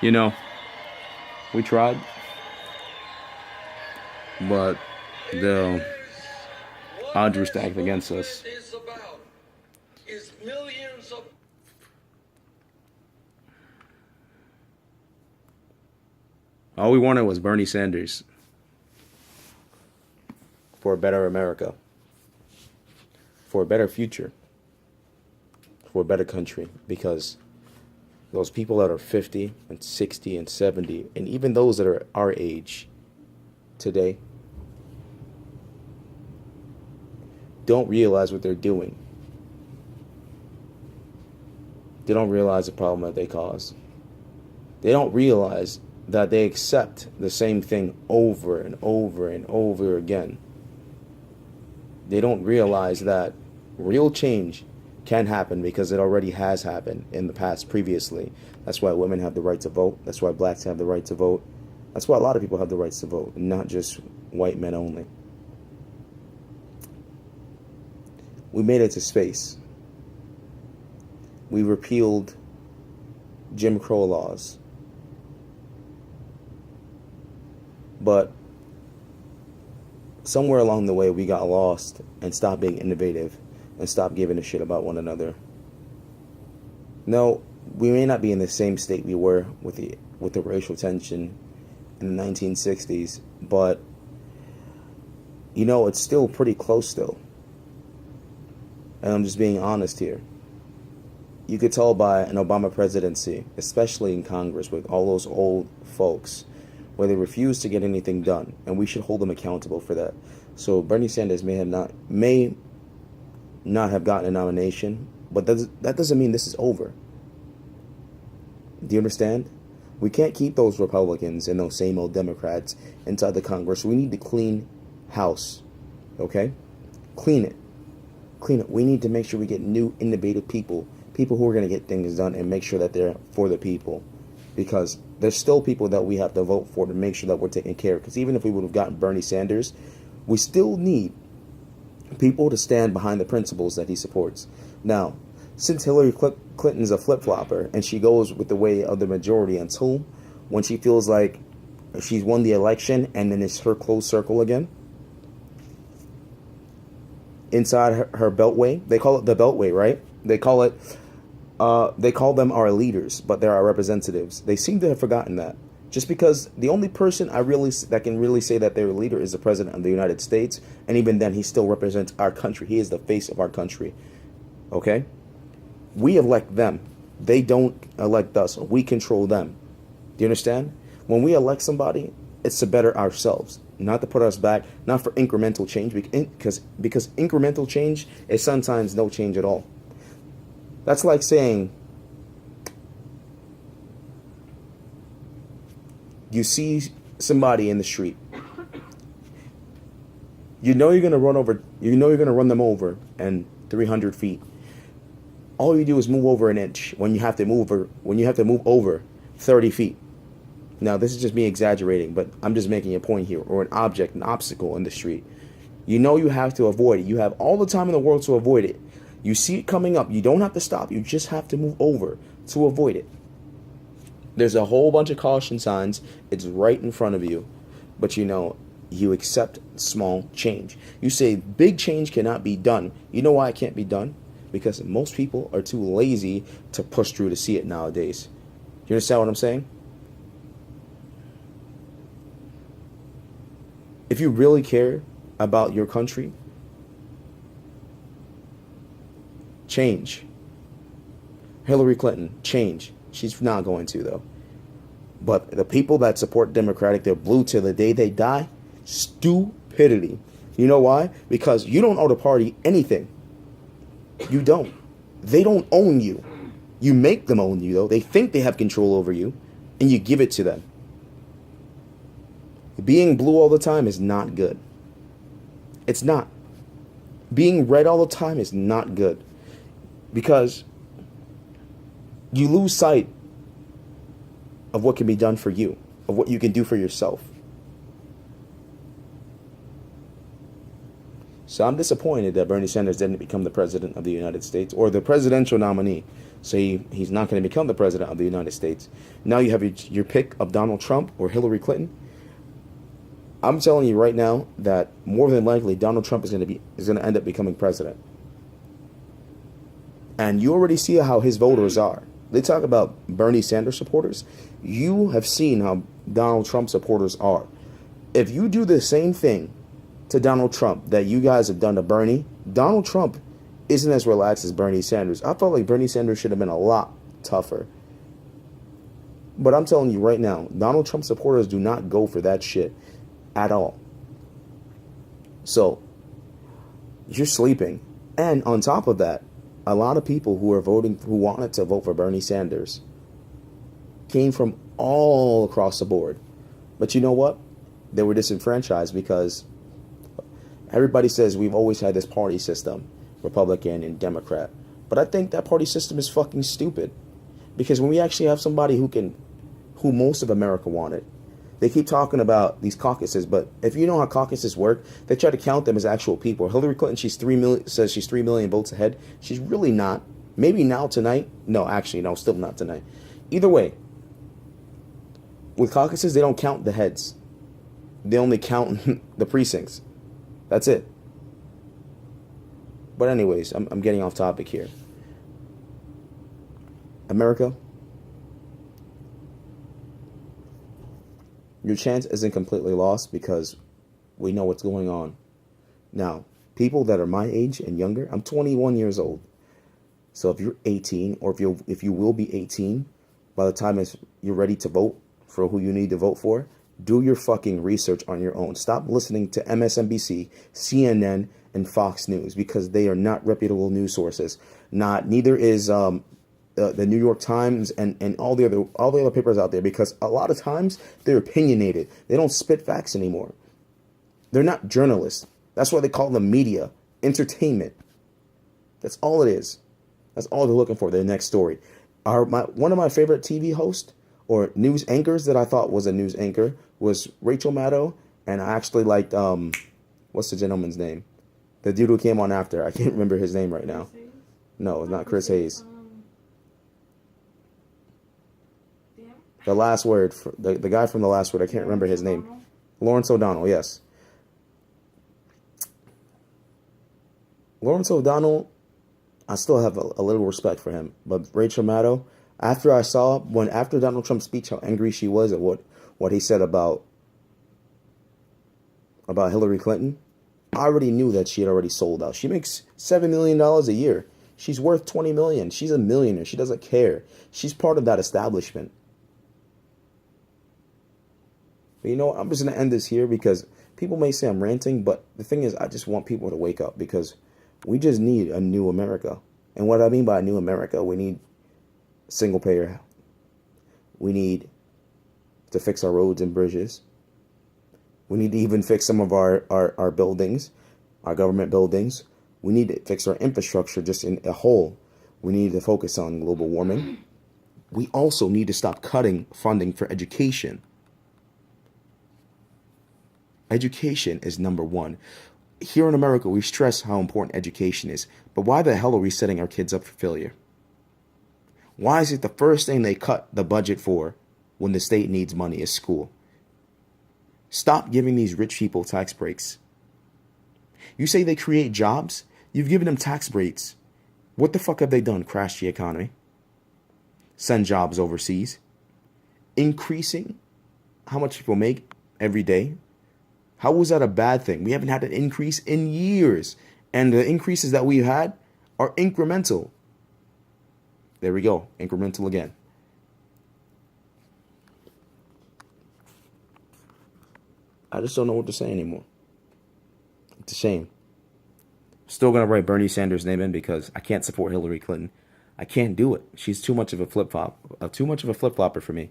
You know, we tried, but the odds were stacked against us. Is millions of All we wanted was Bernie Sanders for a better America, for a better future, for a better country. Because those people that are 50 and 60 and 70, and even those that are our age today, don't realize what they're doing. They don't realize the problem that they cause. They don't realize that they accept the same thing over and over and over again. They don't realize that real change can happen because it already has happened in the past previously. That's why women have the right to vote. That's why blacks have the right to vote. That's why a lot of people have the rights to vote, not just white men only. We made it to space. We repealed Jim Crow laws. But somewhere along the way, we got lost and stopped being innovative and stopped giving a shit about one another. No, we may not be in the same state we were with the racial tension in the 1960s, but it's still pretty close still. And I'm just being honest here. You could tell by an Obama presidency, especially in Congress with all those old folks, where they refuse to get anything done, and we should hold them accountable for that. So Bernie Sanders may not have gotten a nomination, but that doesn't mean this is over. Do you understand? We can't keep those Republicans and those same old Democrats inside the Congress. We need to clean house, okay? Clean it. We need to make sure we get new, innovative people who are going to get things done and make sure that they're for the people. Because there's still people that we have to vote for to make sure that we're taken care of. Because even if we would have gotten Bernie Sanders, we still need people to stand behind the principles that he supports. Now, since Hillary Clinton's a flip-flopper and she goes with the way of the majority until when she feels like she's won the election and then it's her closed circle again, inside her beltway, they call it the beltway, right? They call them our leaders, but they're our representatives. They seem to have forgotten that. Just because the only person that can really say that they're a leader is the president of the United States, and even then, he still represents our country. He is the face of our country. Okay? We elect them. They don't elect us. We control them. Do you understand? When we elect somebody, it's to better ourselves, not to put us back, not for incremental change, because incremental change is sometimes no change at all. That's like saying you see somebody in the street. You know you're gonna run them over and 300 feet. All you do is move over an inch when you have to move over 30 feet. Now, this is just me exaggerating, but I'm just making a point here. Or an obstacle in the street. You know you have to avoid it. You have all the time in the world to avoid it. You see it coming up. You don't have to stop. You just have to move over to avoid it. There's a whole bunch of caution signs. It's right in front of you. But you accept small change. You say big change cannot be done. You know why it can't be done? Because most people are too lazy to push through to see it nowadays. Do you understand what I'm saying? If you really care about your country, change. Hillary Clinton, change. She's not going to, though. But the people that support Democratic, they're blue till the day they die. Stupidity. You know why? Because you don't owe the party anything. You don't. They don't own you. You make them own you, though. They think they have control over you, and you give it to them. Being blue all the time is not good. It's not. Being red all the time is not good. Because you lose sight of what can be done for you, of what you can do for yourself. So I'm disappointed that Bernie Sanders didn't become the president of the United States or the presidential nominee. So he's not going to become the president of the United States. Now you have your pick of Donald Trump or Hillary Clinton. I'm telling you right now that more than likely Donald Trump is going to end up becoming president. And you already see how his voters are. They talk about Bernie Sanders supporters. You have seen how Donald Trump supporters are. If you do the same thing to Donald Trump that you guys have done to Bernie, Donald Trump isn't as relaxed as Bernie Sanders. I felt like Bernie Sanders should have been a lot tougher. But I'm telling you right now, Donald Trump supporters do not go for that shit at all. So, you're sleeping. And on top of that, a lot of people who wanted to vote for Bernie Sanders came from all across the board. But you know what? They were disenfranchised because everybody says we've always had this party system, Republican and Democrat. But I think that party system is fucking stupid. Because when we actually have somebody who most of America wanted, they keep talking about these caucuses, but if you know how caucuses work, they try to count them as actual people. Hillary Clinton, says she's 3 million votes ahead. She's really not. Maybe now tonight. No, actually, no, still not tonight. Either way, with caucuses, they don't count the heads. They only count the precincts. That's it. But anyways, I'm getting off topic here. America, your chance isn't completely lost because we know what's going on. Now, people that are my age and younger, I'm 21 years old. So if you're 18 or if you will be 18 by the time you're ready to vote for who you need to vote for, do your fucking research on your own. Stop listening to MSNBC, CNN, and Fox News because they are not reputable news sources. Neither is the New York Times and all the other papers out there, because a lot of times they're opinionated. They don't spit facts anymore. They're not journalists. That's why they call them media, entertainment. That's all it is. That's all they're looking for. Their next story. One of my favorite TV hosts or news anchors that I thought was a news anchor was Rachel Maddow, and I actually liked what's the gentleman's name? The dude who came on after. I can't remember his name right now. No, it's not Chris Hayes. The last word, the guy from the last word, I can't remember his name. Lawrence O'Donnell, yes. Lawrence O'Donnell, I still have a little respect for him. But Rachel Maddow, after Donald Trump's speech, how angry she was at what he said about Hillary Clinton, I already knew that she had already sold out. She makes $7 million a year. She's worth $20 million. She's a millionaire. She doesn't care. She's part of that establishment. But you know what? I'm just going to end this here because people may say I'm ranting, but the thing is, I just want people to wake up because we just need a new America. And what I mean by a new America, we need single payer. We need to fix our roads and bridges. We need to even fix some of our buildings, our government buildings. We need to fix our infrastructure just in a whole. We need to focus on global warming. We also need to stop cutting funding for education. Education is number one. Here in America, we stress how important education is. But why the hell are we setting our kids up for failure? Why is it the first thing they cut the budget for when the state needs money is school? Stop giving these rich people tax breaks. You say they create jobs? You've given them tax breaks. What the fuck have they done? Crash the economy? Send jobs overseas? Increasing how much people make every day? How was that a bad thing? We haven't had an increase in years. And the increases that we've had are incremental. There we go. Incremental again. I just don't know what to say anymore. It's a shame. Still going to write Bernie Sanders' name in because I can't support Hillary Clinton. I can't do it. She's too much of a flip-flopper for me.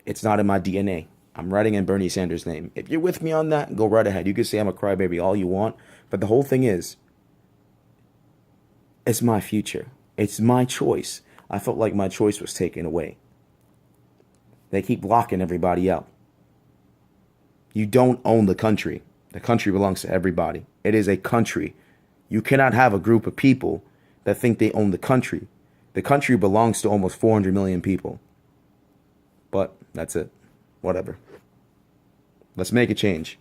It's not in my DNA. I'm writing in Bernie Sanders' name. If you're with me on that, go right ahead. You can say I'm a crybaby all you want. But the whole thing is, it's my future. It's my choice. I felt like my choice was taken away. They keep locking everybody out. You don't own the country. The country belongs to everybody. It is a country. You cannot have a group of people that think they own the country. The country belongs to almost 400 million people. But that's it. Whatever. Let's make a change.